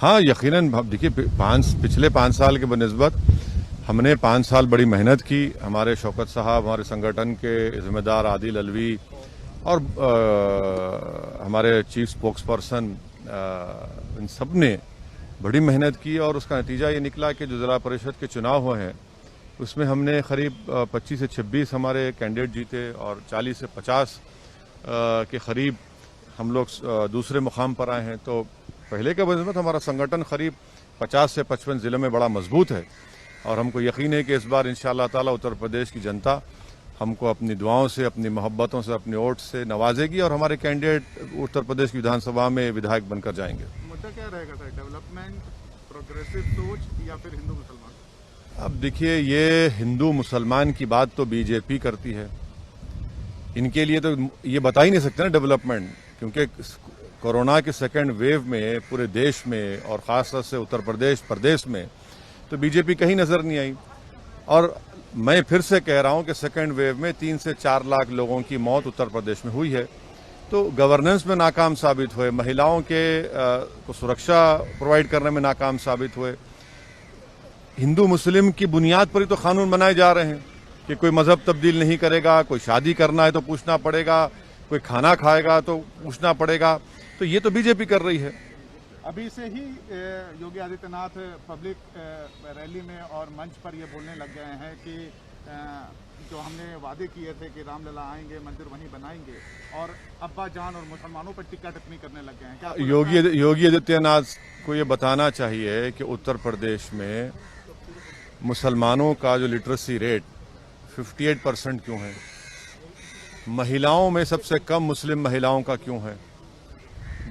हाँ, यकीनन देखिए पिछले 5 साल के बनिस्बत हमने 5 साल बड़ी मेहनत की। हमारे शौकत साहब, हमारे संगठन के जिम्मेदार आदिल अलवी और हमारे चीफ स्पोक्स पर्सन इन सब ने बड़ी मेहनत की और उसका नतीजा ये निकला कि जो जिला परिषद के चुनाव हुए हैं उसमें हमने करीब 25 से 26 हमारे कैंडिडेट जीते और 40 से 50 के करीब हम लोग दूसरे मुकाम पर आए हैं। तो पहले के बनिस्बत हमारा संगठन करीब 50 से 55 जिलों में बड़ा मजबूत है और हमको यकीन है कि इस बार इंशाअल्लाह ताला उत्तर प्रदेश की जनता हमको अपनी दुआओं से, अपनी मोहब्बतों से, अपनी वोट से नवाजेगी और हमारे कैंडिडेट उत्तर प्रदेश की विधानसभा में विधायक बनकर जाएंगे। मुद्दा क्या रहेगा सर, डेवलपमेंट, प्रोग्रेसिव सोच या फिर हिंदू मुसलमान? अब देखिए, ये हिंदू मुसलमान की बात तो बीजेपी करती है। इनके लिए तो ये बता ही नहीं सकते ना डेवलपमेंट, क्योंकि कोरोना के सेकेंड वेव में पूरे देश में और खासतौर से उत्तर प्रदेश में तो बीजेपी कहीं नजर नहीं आई। और मैं फिर से कह रहा हूं कि सेकेंड वेव में 3 से 4 लाख लोगों की मौत उत्तर प्रदेश में हुई है। तो गवर्नेंस में नाकाम साबित हुए, महिलाओं के को सुरक्षा प्रोवाइड करने में नाकाम साबित हुए। हिंदू मुस्लिम की बुनियाद पर ही तो कानून बनाए जा रहे हैं कि कोई मजहब तब्दील नहीं करेगा, कोई शादी करना है तो पूछना पड़ेगा, कोई खाना खाएगा तो पूछना पड़ेगा। तो ये तो बीजेपी कर रही है। अभी से ही योगी आदित्यनाथ पब्लिक रैली में और मंच पर ये बोलने लग गए हैं कि जो हमने वादे किए थे कि रामलला आएंगे, मंदिर वहीं बनाएंगे, और अब्बा जान और मुसलमानों पर टिक्का टिप्पणी करने लग गए हैं। क्या योगी आदित्यनाथ को ये बताना चाहिए कि उत्तर प्रदेश में मुसलमानों का जो लिटरेसी रेट 58% क्यों है, महिलाओं में सबसे कम मुस्लिम महिलाओं का क्यों है,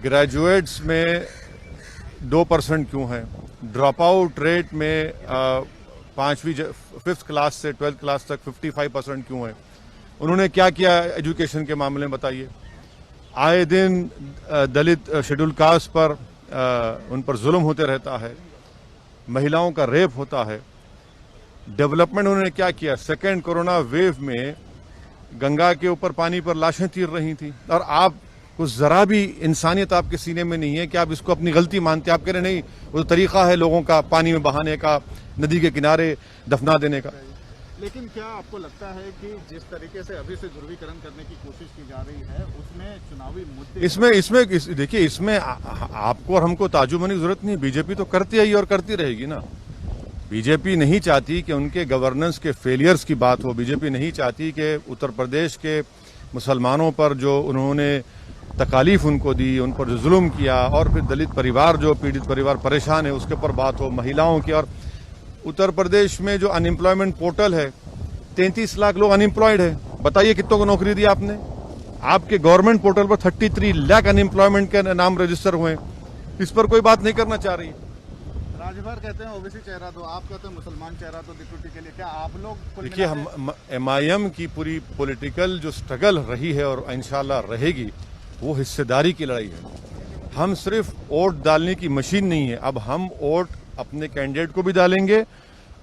ग्रेजुएट्स में 2% क्यों है, ड्रॉप आउट रेट में 5th क्लास से 12th क्लास तक 55% क्यों है। उन्होंने क्या किया एजुकेशन के मामले में बताइए। आए दिन दलित शेड्यूल कास्ट पर उन पर जुल्म होते रहता है, महिलाओं का रेप होता है। डेवलपमेंट उन्होंने क्या किया, सेकेंड कोरोना वेव में गंगा के ऊपर पानी पर लाशें तीर रही थी और आप कुछ जरा भी इंसानियत आपके सीने में नहीं है कि आप इसको अपनी गलती मानते हैं। आप कह रहे नहीं, वो तरीका है लोगों का पानी में बहाने का, नदी के किनारे दफना देने का। लेकिन क्या आपको लगता है कि जिस तरीके से अभी से ध्रुवीकरण करने की कोशिश की जा रही है उसमें चुनावी मुद्दे देखिए, इसमें आपको और हमको ताजुब होने की जरूरत नहीं। बीजेपी तो करती है और करती रहेगी ना। बीजेपी नहीं चाहती कि उनके गवर्नेंस के फेलियर्स की बात हो। बीजेपी नहीं चाहती कि उत्तर प्रदेश के मुसलमानों पर जो उन्होंने तकालीफ उनको दी, उन पर जो जुल्म किया, और फिर दलित परिवार जो पीड़ित परिवार परेशान है उसके ऊपर बात हो, महिलाओं की। और उत्तर प्रदेश में जो अनएम्प्लॉयमेंट पोर्टल है, 33 लाख लोग अनएम्प्लॉयड है। बताइए कितनों को नौकरी दी आपने। आपके गवर्नमेंट पोर्टल पर 33 लाख अनएम्प्लॉयमेंट के नाम रजिस्टर हुए, इस पर कोई बात नहीं करना चाह रही। राजभर कहते हैं ओबीसी चेहरा दो, आप कहते हैं मुसलमान चेहरा दो डिप्यूटी के लिए। क्या आप लोग देखिए, हम MIM की पूरी पॉलिटिकल जो स्ट्रगल रही है और इंशाल्लाह रहेगी, वो हिस्सेदारी की लड़ाई है। हम सिर्फ वोट डालने की मशीन नहीं है, अब हम वोट अपने कैंडिडेट को भी डालेंगे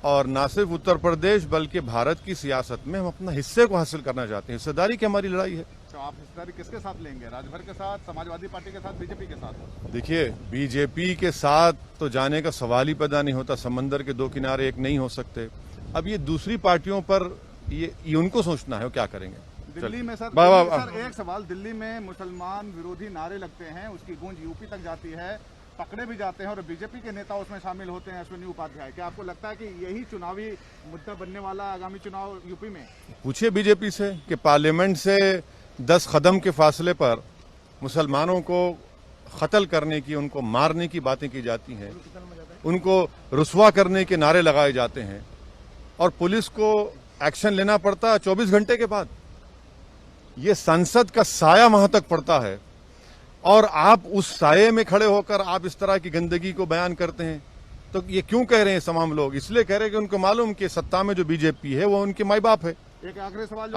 और ना सिर्फ उत्तर प्रदेश बल्कि भारत की सियासत में हम अपना हिस्से को हासिल करना चाहते हैं। हिस्सेदारी की हमारी लड़ाई है। तो आप हिस्सेदारी किसके साथ लेंगे, राजभर के साथ, समाजवादी पार्टी के साथ, बीजेपी के साथ? देखिए, बीजेपी के साथ तो जाने का सवाल ही पैदा नहीं होता। समंदर के दो किनारे एक नहीं हो सकते। अब ये दूसरी पार्टियों पर ये उनको सोचना है वो क्या करेंगे। दिल्ली में सर एक सवाल, दिल्ली में मुसलमान विरोधी नारे लगते हैं, उसकी गूंज यूपी तक जाती है, पकड़े भी जाते हैं और बीजेपी के नेता उसमें शामिल होते हैं, अश्विनी उपाध्याय। क्या आपको लगता है कि यही चुनावी मुद्दा बनने वाला आगामी चुनाव यूपी में? पूछिए बीजेपी से कि पार्लियामेंट से 10 कदम के फासले पर मुसलमानों को कत्ल करने की, उनको मारने की बातें की जाती हैं, उनको रुस्वा करने के नारे लगाए जाते हैं और पुलिस को एक्शन लेना पड़ता है 24 घंटे के बाद। ये संसद का साया वहां तक पड़ता है और आप उस साये में खड़े होकर आप इस तरह की गंदगी को बयान करते हैं। तो ये क्यों कह रहे हैं तमाम लोग? इसलिए कह रहे हैं कि उनको मालूम कि सत्ता में जो बीजेपी है वो उनके माई बाप है। एक आखिरी सवाल,